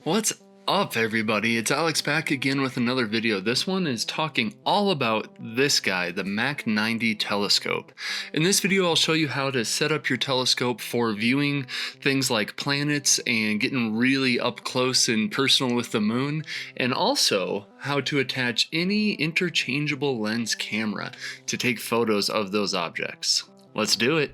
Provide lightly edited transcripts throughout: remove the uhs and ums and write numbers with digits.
What's up, everybody? It's Alex back again with another video. This one is talking all about this guy, the MAK 90 telescope. In this video, I'll show you how to set up your telescope for viewing things like planets and getting really up close and personal with the moon, and also how to attach any interchangeable lens camera to take photos of those objects. Let's do it.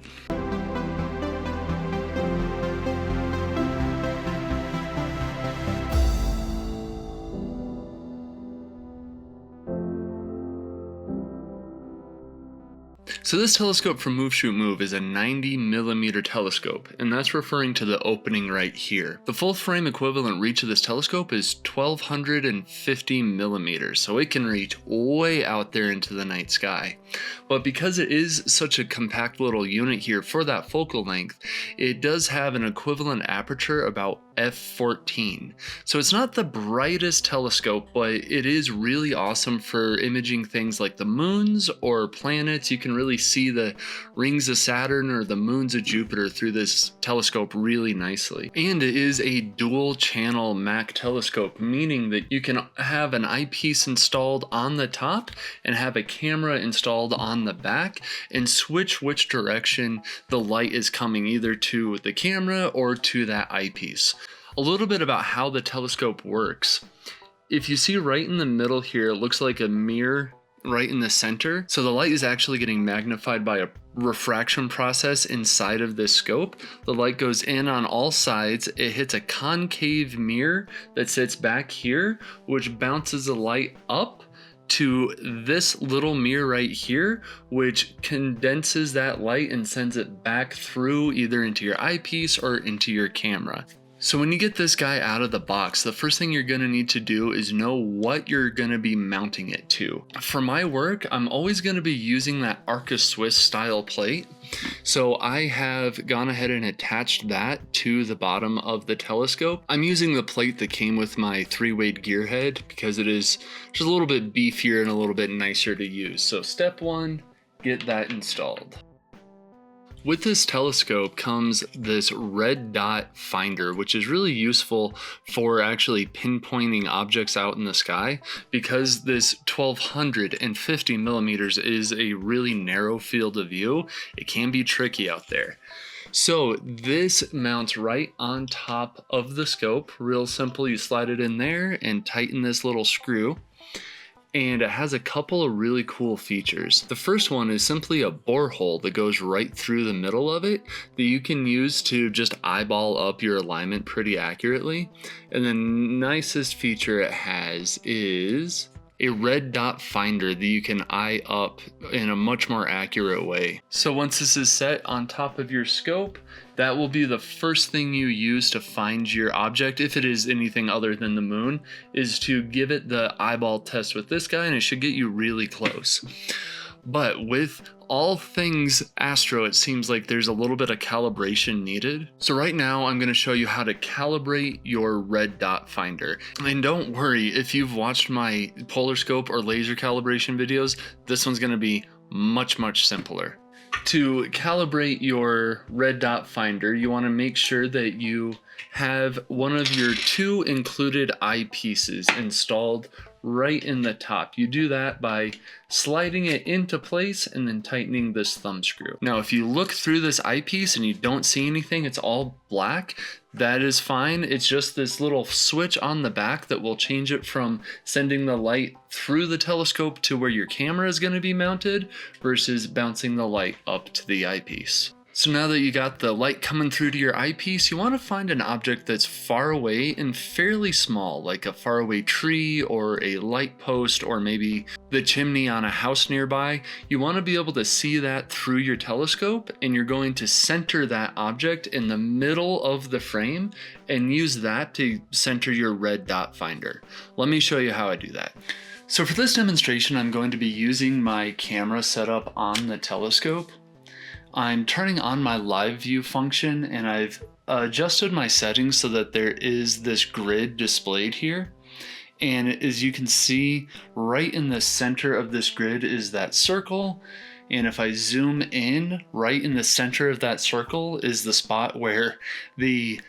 So this telescope from Move Shoot Move is a 90mm telescope, and that's referring to the opening right here. The full frame equivalent reach of this telescope is 1250 millimeters, so it can reach way out there into the night sky. But because it is such a compact little unit here for that focal length, it does have an equivalent aperture about f14. So it's not the brightest telescope, but it is really awesome for imaging things like the moons or planets. You can really see the rings of Saturn or the moons of Jupiter through this telescope really nicely. And it is a dual channel MAK telescope, meaning that you can have an eyepiece installed on the top and have a camera installed on the back and switch which direction the light is coming, either to the camera or to that eyepiece. A little bit about how the telescope works. If you see right in the middle here, it looks like a mirror right in the center. So the light is actually getting magnified by a refraction process inside of this scope. The light goes in on all sides. It hits a concave mirror that sits back here, which bounces the light up to this little mirror right here, which condenses that light and sends it back through either into your eyepiece or into your camera. So when you get this guy out of the box, the first thing you're going to need to do is know what you're going to be mounting it to. For my work, I'm always going to be using that Arca Swiss style plate. So I have gone ahead and attached that to the bottom of the telescope. I'm using the plate that came with my 3-weight gear head because it is just a little bit beefier and a little bit nicer to use. So step one, get that installed. With this telescope comes this red dot finder, which is really useful for actually pinpointing objects out in the sky, because this 1250 millimeters is a really narrow field of view. It can be tricky out there. So this mounts right on top of the scope. Real simple, you slide it in there and tighten this little screw. And it has a couple of really cool features. The first one is simply a borehole that goes right through the middle of it that you can use to just eyeball up your alignment pretty accurately. And the nicest feature it has is a red dot finder that you can eye up in a much more accurate way. So once this is set on top of your scope, that will be the first thing you use to find your object, if it is anything other than the moon, is to give it the eyeball test with this guy, and it should get you really close. But with all things astro, it seems like there's a little bit of calibration needed. So right now I'm going to show you how to calibrate your red dot finder. And don't worry, if you've watched my polar scope or laser calibration videos, this one's going to be much simpler. To calibrate your red dot finder, you want to make sure that you have one of your 2 included eyepieces installed right in the top. You do that by sliding it into place and then tightening this thumb screw. Now, if you look through this eyepiece and you don't see anything, it's all black, that is fine. It's just this little switch on the back that will change it from sending the light through the telescope to where your camera is going to be mounted versus bouncing the light up to the eyepiece. So now that you got the light coming through to your eyepiece, you want to find an object that's far away and fairly small, like a faraway tree or a light post or maybe the chimney on a house nearby. You want to be able to see that through your telescope, and you're going to center that object in the middle of the frame and use that to center your red dot finder. Let me show you how I do that. So for this demonstration, I'm going to be using my camera set up on the telescope. I'm turning on my live view function, and I've adjusted my settings so that there is this grid displayed here. And as you can see, right in the center of this grid is that circle. And if I zoom in, right in the center of that circle is the spot where the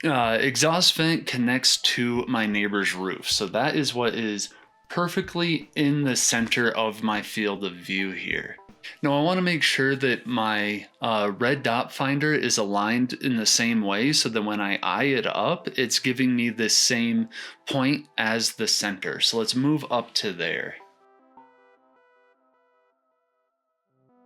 exhaust vent connects to my neighbor's roof. So that is what is perfectly in the center of my field of view here. Now I want to make sure that my red dot finder is aligned in the same way so that when I eye it up, it's giving me the same point as the center. So let's move up to there.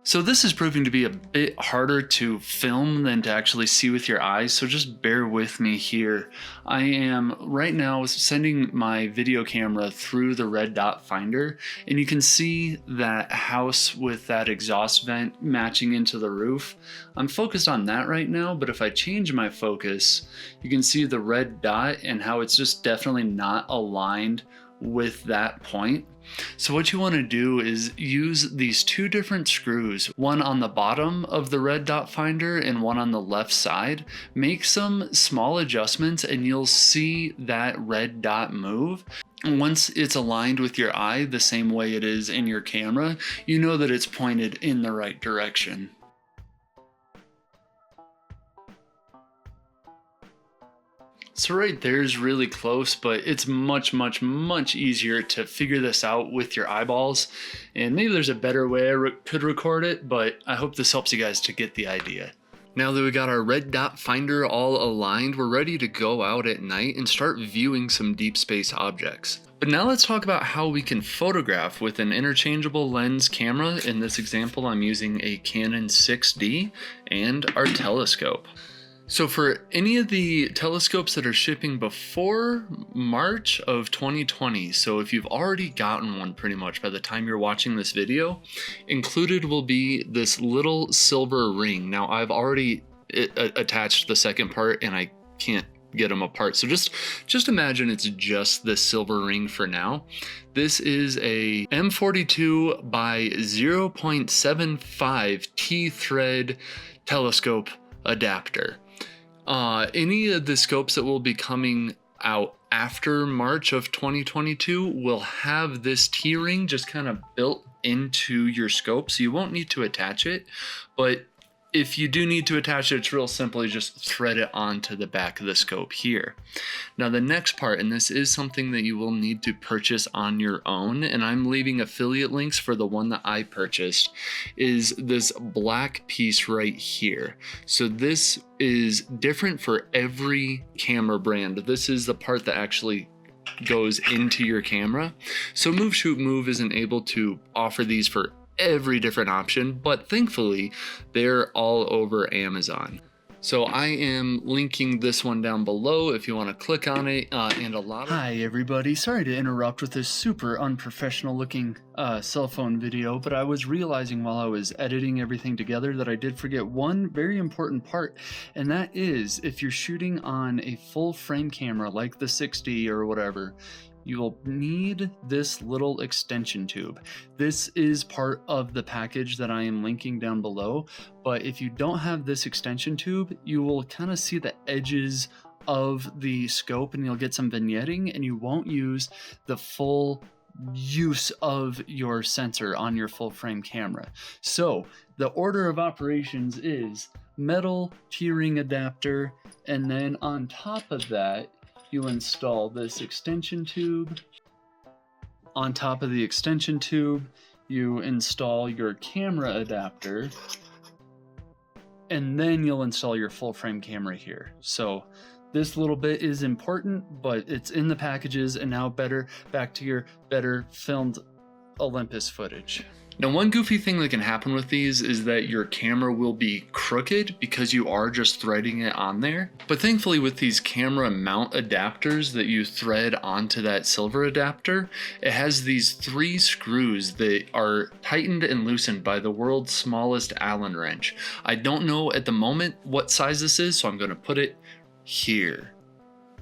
So this is proving to be a bit harder to film than to actually see with your eyes, so just bear with me here. I am right now sending my video camera through the red dot finder, and you can see that house with that exhaust vent matching into the roof. I'm focused on that right now, but if I change my focus, you can see the red dot and how it's just definitely not aligned with that point. So what you want to do is use these two different screws, one on the bottom of the red dot finder and one on the left side. Make some small adjustments and you'll see that red dot move. And once it's aligned with your eye the same way it is in your camera, you know that it's pointed in the right direction. So right there is really close, but it's much easier to figure this out with your eyeballs. And maybe there's a better way I could record it, but I hope this helps you guys to get the idea. Now that we got our red dot finder all aligned, we're ready to go out at night and start viewing some deep space objects. But now let's talk about how we can photograph with an interchangeable lens camera. In this example, I'm using a Canon 6D and our telescope. So for any of the telescopes that are shipping before March of 2020, so if you've already gotten one pretty much by the time you're watching this video, included will be this little silver ring. Now I've already attached the second part and I can't get them apart. So just imagine it's just this silver ring for now. This is a M42 by 0.75 T-thread telescope adapter. Any of the scopes that will be coming out after March of 2022 will have this T-ring just kind of built into your scope, so you won't need to attach it. But if you do need to attach it, it's real simple. You just thread it onto the back of the scope here. Now the next part, and this is something that you will need to purchase on your own, and I'm leaving affiliate links for the one that I purchased, is this black piece right here. So this is different for every camera brand. This is the part that actually goes into your camera. So Move Shoot Move isn't able to offer these for every different option, but thankfully they're all over Amazon. So I am linking this one down below if you want to click on it, and a lot of... Hi everybody, sorry to interrupt with this super unprofessional looking cell phone video, but I was realizing while I was editing everything together that I did forget one very important part, and that is if you're shooting on a full frame camera like the 6D or whatever, you will need this little extension tube. This is part of the package that I am linking down below, but if you don't have this extension tube, you will kind of see the edges of the scope and you'll get some vignetting and you won't use the full use of your sensor on your full frame camera. So the order of operations is metal T-ring adapter, and then on top of that, you install this extension tube. On top of the extension tube, you install your camera adapter, and then you'll install your full frame camera here. So this little bit is important, but it's in the packages, and now back to your better filmed Olympus footage. Now, one goofy thing that can happen with these is that your camera will be crooked because you are just threading it on there. But thankfully with these camera mount adapters that you thread onto that silver adapter, it has these 3 screws that are tightened and loosened by the world's smallest Allen wrench. I don't know at the moment what size this is, so I'm going to put it here.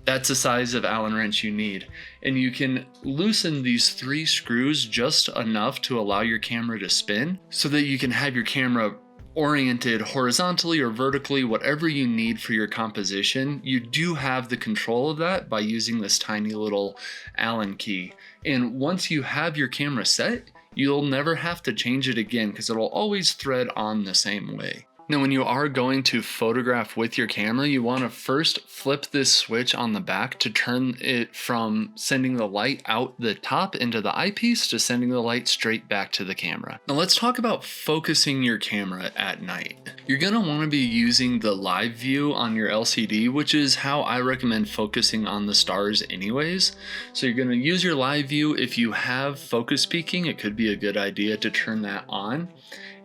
That's the size of Allen wrench you need. And you can loosen these 3 screws just enough to allow your camera to spin so that you can have your camera oriented horizontally or vertically, whatever you need for your composition. You do have the control of that by using this tiny little Allen key. And once you have your camera set, you'll never have to change it again because it'll always thread on the same way. Now, when you are going to photograph with your camera, you want to first flip this switch on the back to turn it from sending the light out the top into the eyepiece to sending the light straight back to the camera. Now let's talk about focusing your camera at night. You're going to want to be using the live view on your LCD, which is how I recommend focusing on the stars anyways. So you're going to use your live view. If you have focus peaking, it could be a good idea to turn that on.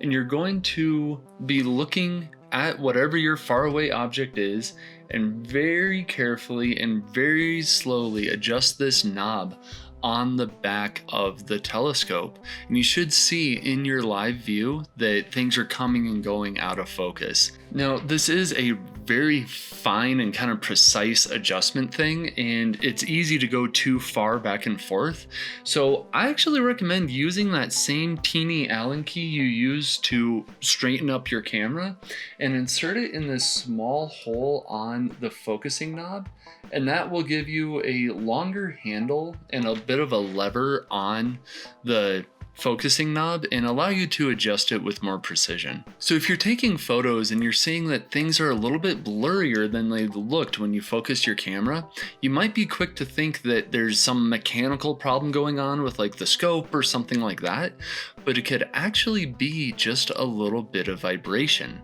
And you're going to be looking at whatever your faraway object is and very carefully and very slowly adjust this knob on the back of the telescope. And you should see in your live view that things are coming and going out of focus. Now, this is a very fine and kind of precise adjustment thing, and it's easy to go too far back and forth. So I actually recommend using that same teeny Allen key you use to straighten up your camera and insert it in this small hole on the focusing knob, and that will give you a longer handle and a bit of a lever on the focusing knob and allow you to adjust it with more precision. So if you're taking photos and you're seeing that things are a little bit blurrier than they looked when you focused your camera, you might be quick to think that there's some mechanical problem going on with like the scope or something like that, but it could actually be just a little bit of vibration.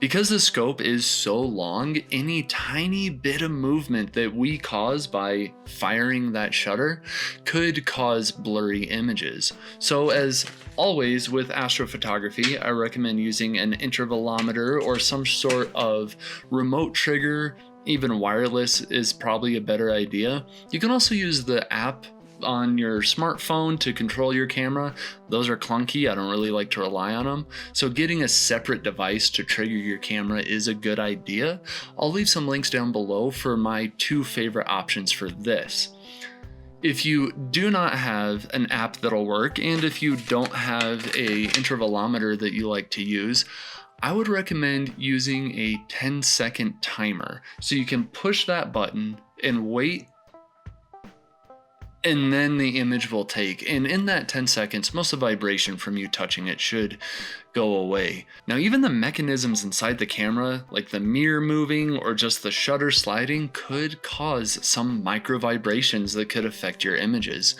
Because the scope is so long, any tiny bit of movement that we cause by firing that shutter could cause blurry images. So as always with astrophotography, I recommend using an intervalometer or some sort of remote trigger. Even wireless is probably a better idea. You can also use the app on your smartphone to control your camera. Those are clunky. I don't really like to rely on them. So getting a separate device to trigger your camera is a good idea. I'll leave some links down below for my 2 favorite options for this. If you do not have an app that'll work, and if you don't have a intervalometer that you like to use, I would recommend using a 10-second timer. So you can push that button and wait, and then the image will take. And in that 10 seconds, most of the vibration from you touching it should go away. Now, even the mechanisms inside the camera, like the mirror moving or just the shutter sliding, could cause some micro vibrations that could affect your images.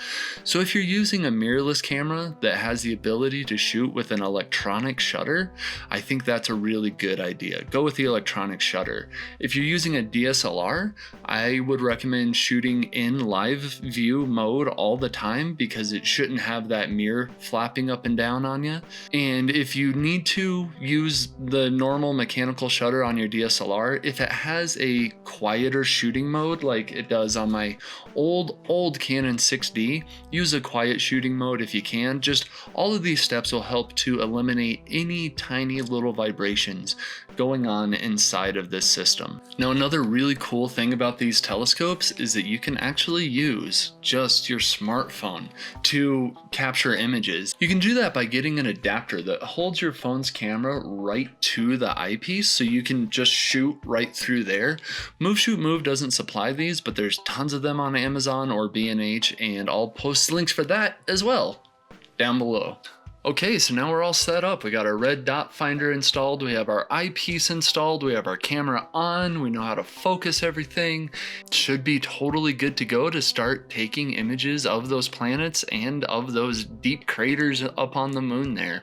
So if you're using a mirrorless camera that has the ability to shoot with an electronic shutter, I think that's a really good idea. Go with the electronic shutter. If you're using a DSLR, I would recommend shooting in live view mode all the time because it shouldn't have that mirror flapping up and down on you. And if you need to use the normal mechanical shutter on your DSLR, if it has a quieter shooting mode like it does on my old Canon 6D, use a quiet shooting mode if you can. Just all of these steps will help to eliminate any tiny little vibrations going on inside of this system. Now, another really cool thing about these telescopes is that you can actually use just your smartphone to capture images. You can do that by getting an adapter that holds your phone's camera right to the eyepiece, so you can just shoot right through there. Move Shoot Move doesn't supply these, but there's tons of them on Amazon or B&H, and I'll post links for that as well down below. Okay, so now we're all set up. We got our red dot finder installed, we have our eyepiece installed, we have our camera on, we know how to focus everything. Should be totally good to go to start taking images of those planets and of those deep craters up on the moon there.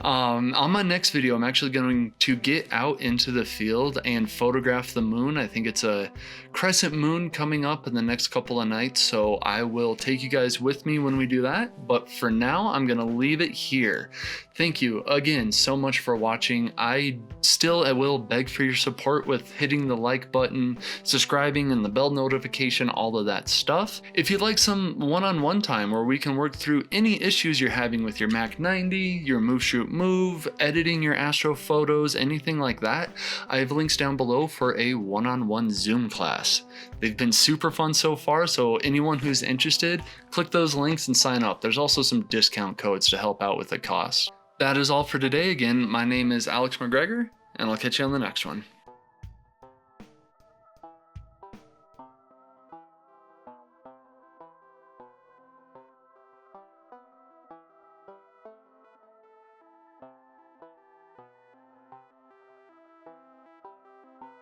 On my next video, I'm actually going to get out into the field and photograph the moon. I think it's a crescent moon coming up in the next couple of nights, so I will take you guys with me when we do that. But for now, I'm going to leave it here. Thank you again so much for watching. I will beg for your support with hitting the like button, subscribing, and the bell notification, all of that stuff. If you'd like some one-on-one time where we can work through any issues you're having with your MAK 90, your Move Shoot Move, editing your astro photos, anything like that, I have links down below for a one-on-one Zoom class. They've been super fun so far, so anyone who's interested, click those links and sign up. There's also some discount codes to help out with the cost. That is all for today. Again, my name is Alex McGregor, and I'll catch you on the next one.